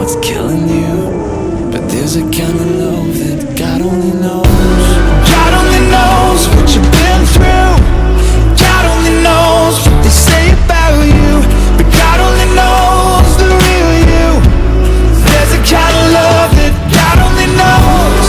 what's killing you, but there's a kind of love that God only knows. God only knows what you've been through. God only knows what they say about you, but God only knows the real you. There's a kind of love that God only knows.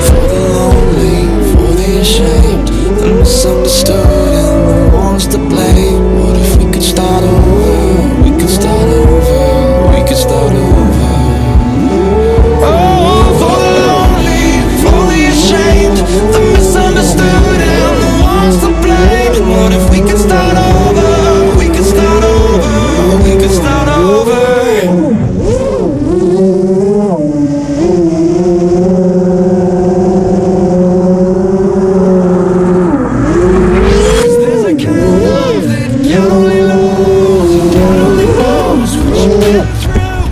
For the lonely, for the ashamed, the misunderstood and the ones to blame. What if we could start over? We could start over. We could start over. Oh, for the lonely, for the ashamed, the misunderstood and the ones to blame. What if we could start over? We could start over. We could start over. There's a kind of love that God only knows. God only knows what you've been through.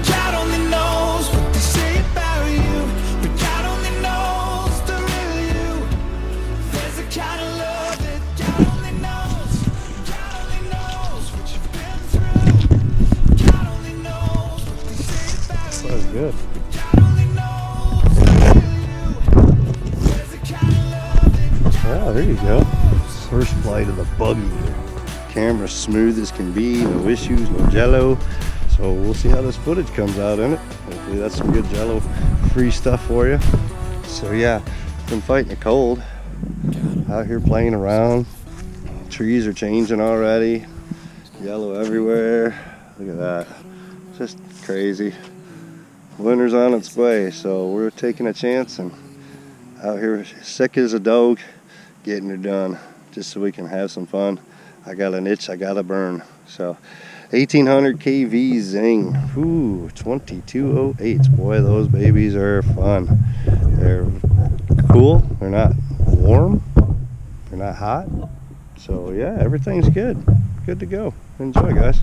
God only knows what they say about you, but God only knows the real you. There's a kind of love that God only knows. God only knows what you've been through. God only knows what they say about you. That was good. God only knows the real you. There's a kind of love that God Yeah, there you go. First flight of the buggy. Camera smooth as can be, no issues, no jello. So we'll see how this footage comes out in it. Hopefully that's some good jello free stuff for you. So yeah, been fighting the cold. Out here playing around. Trees are changing already. Yellow everywhere. Look at that. Just crazy. Winter's on its way, so we're taking a chance and out here sick as a dog getting it done just so we can have some fun. I got an itch I gotta burn. So 1800 kV xing. Ooh, 2208s. Boy, those babies are fun. They're cool. They're not warm. They're not hot. So yeah, everything's good. Good to go. Enjoy, guys.